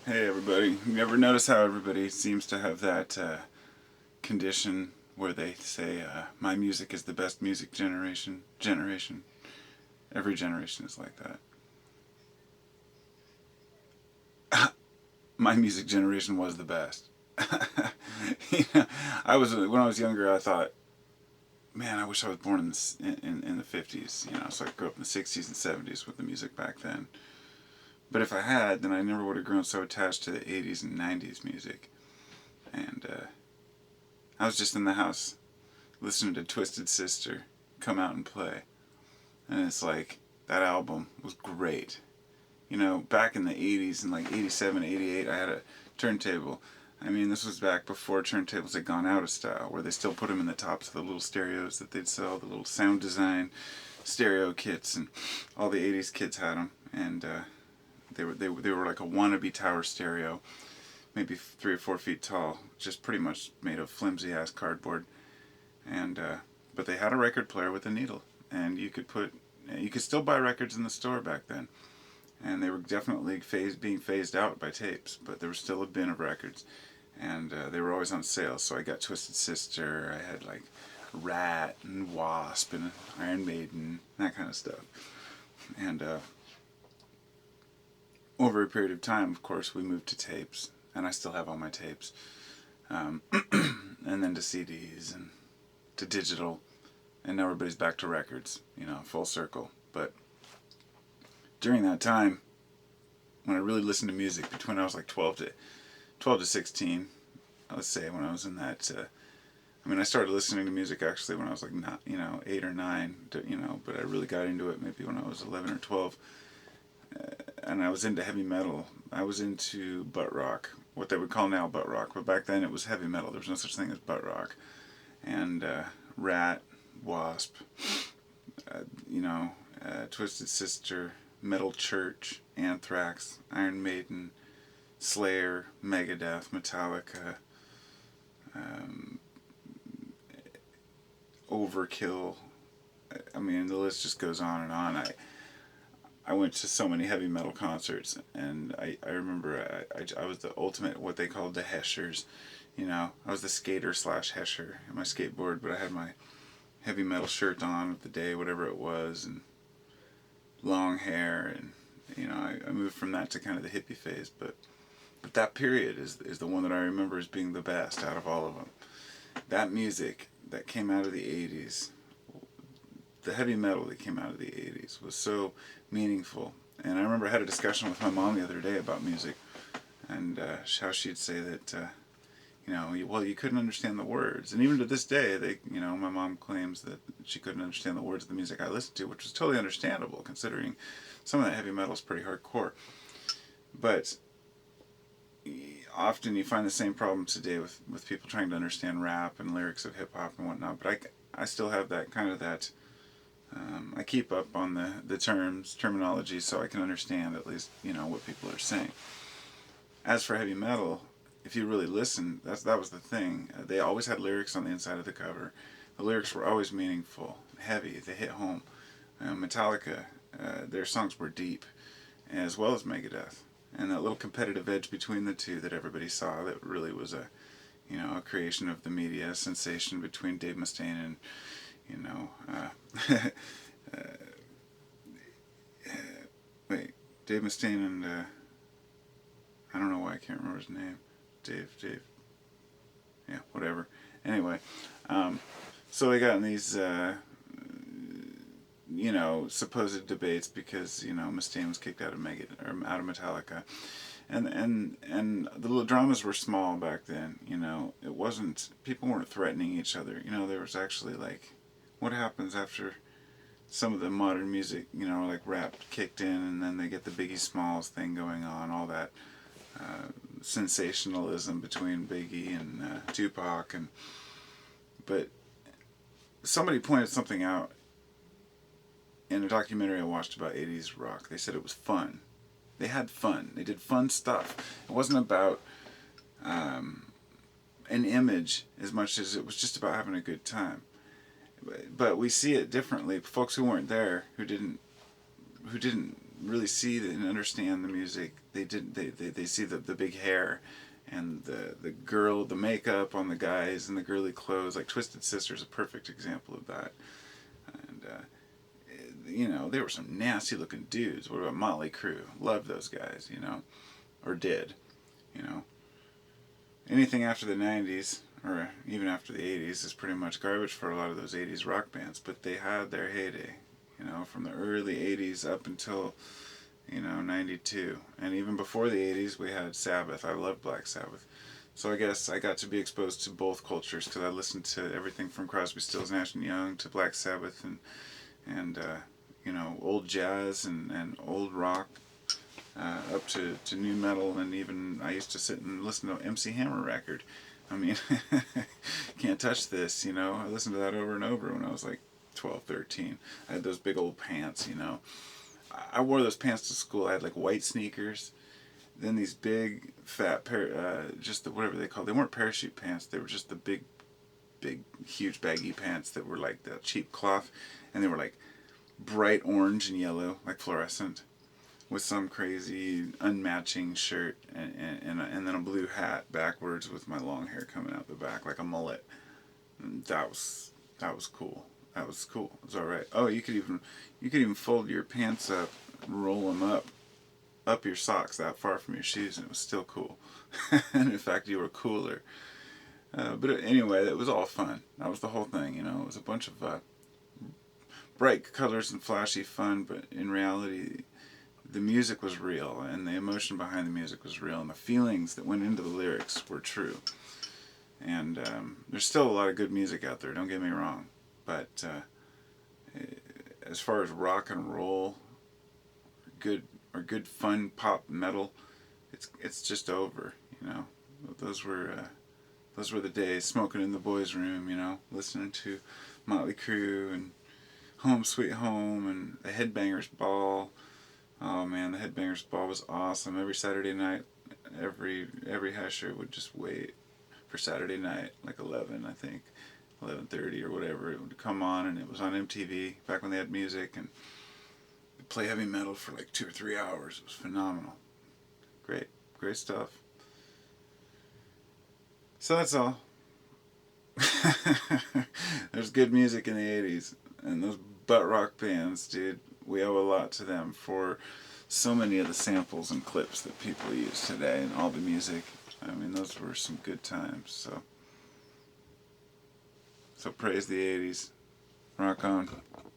Hey everybody. You ever notice how everybody seems to have that condition where they say, my music is the best music generation? Every generation is like that. My music generation was the best. When I was younger, I thought, man, I wish I was born in the 50s. So I grew up in the 60s and 70s with the music back then. But if I had, then I never would have grown so attached to the 80s and 90s music. And I was just in the house listening to Twisted Sister come out and play. And it's like, that album was great. Back in the 80s, in like 87, 88, I had a turntable. I mean, this was back before turntables had gone out of style, where they still put them in the tops of the little stereos that they'd sell, the little sound design stereo kits, and all the 80s kids had them. And they were like a wannabe tower stereo, maybe 3 or 4 feet tall, just pretty much made of flimsy ass cardboard. And but they had a record player with a needle, and you could still buy records in the store back then. And they were definitely being phased out by tapes, but there was still a bin of records, and they were always on sale. So I got Twisted Sister, I had like Rat and Wasp and Iron Maiden, that kind of stuff. And over a period of time, of course, we moved to tapes, and I still have all my tapes, and then to CDs and to digital, and now everybody's back to records, full circle. But during that time, when I really listened to music, between I was like 12 to 16, let's say, when I was in that, I started listening to music actually when I was like, 8 or 9, but I really got into it maybe when I was 11 or 12, and I was into heavy metal. I was into butt rock, what they would call now butt rock, but back then it was heavy metal. There was no such thing as butt rock. And Rat, Wasp, Twisted Sister, Metal Church, Anthrax, Iron Maiden, Slayer, Megadeth, Metallica, Overkill. The list just goes on and on. I went to so many heavy metal concerts, and I remember I was the ultimate, what they called the heshers. I was the skater / hesher in my skateboard, but I had my heavy metal shirt on of the day, whatever it was, and long hair, and I moved from that to kind of the hippie phase, but that period is the one that I remember as being the best out of all of them. That music that came out of the 80s, the heavy metal that came out of the 80s, was so meaningful. And I remember I had a discussion with my mom the other day about music, and how she'd say that you couldn't understand the words. And even to this day, my mom claims that she couldn't understand the words of the music I listened to, which was totally understandable, considering some of that heavy metal is pretty hardcore. But often you find the same problem today with people trying to understand rap and lyrics of hip-hop and whatnot. But I still have that kind of that, I keep up on the terminology, so I can understand at least, what people are saying. As for heavy metal, if you really listen, that was the thing. They always had lyrics on the inside of the cover. The lyrics were always meaningful, heavy, they hit home. Metallica, their songs were deep, as well as Megadeth. And that little competitive edge between the two that everybody saw, that really was a creation of the media, a sensation between Dave Mustaine and, Dave Mustaine and, I don't know why I can't remember his name. Dave, yeah, whatever. Anyway, so they got in these, supposed debates because, Mustaine was kicked out of Metallica, and the little dramas were small back then. It wasn't, people weren't threatening each other. There was actually like, what happens after some of the modern music, like rap kicked in, and then they get the Biggie Smalls thing going on, all that sensationalism between Biggie and Tupac, but somebody pointed something out in a documentary I watched about 80s rock. They said it was fun. They had fun. They did fun stuff. It wasn't about an image as much as it was just about having a good time. But we see it differently. Folks who weren't there, who didn't really see and understand the music. They see the big hair and the makeup on the guys and the girly clothes. Like Twisted Sister is a perfect example of that. And they were some nasty looking dudes. What about Motley Crue? Loved those guys, or did, you know. Anything after the 90s, or even after the 80s, is pretty much garbage for a lot of those 80s rock bands, but they had their heyday, from the early 80s up until, 92. And even before the 80s, we had Sabbath. I loved Black Sabbath. So I guess I got to be exposed to both cultures, because I listened to everything from Crosby, Stills, Nash and Young to Black Sabbath and old jazz and old rock, up to new metal, and even I used to sit and listen to MC Hammer record. I mean, can't touch this, I listened to that over and over when I was like 12, 13. I had those big old pants, I wore those pants to school. I had like white sneakers, then these big fat whatever they called. They weren't parachute pants. They were just the big, huge baggy pants that were like the cheap cloth, and they were like bright orange and yellow, like fluorescent, with some crazy unmatching shirt and then a blue hat backwards with my long hair coming out the back like a mullet. And that was cool. That was cool. It was all right. Oh, you could even fold your pants up, roll them up your socks that far from your shoes, and it was still cool. And in fact, you were cooler. But anyway, it was all fun. That was the whole thing. It was a bunch of bright colors and flashy fun, but in reality, the music was real, and the emotion behind the music was real, and the feelings that went into the lyrics were true. And there's still a lot of good music out there, don't get me wrong. But as far as rock and roll, good fun pop metal, it's just over. Those were the days. Smoking in the boys' room, listening to Motley Crue and Home Sweet Home and the Headbangers Ball. Oh man, the Headbangers Ball was awesome. Every Saturday night, every husher would just wait for Saturday night, like 11, I think, 11:30 or whatever. It would come on, and it was on MTV back when they had music, and they'd play heavy metal for like 2 or 3 hours. It was phenomenal. Great stuff. So that's all. There's good music in the 80s, and those butt rock bands, dude, we owe a lot to them for so many of the samples and clips that people use today and all the music. I mean, those were some good times. So praise the 80s. Rock on.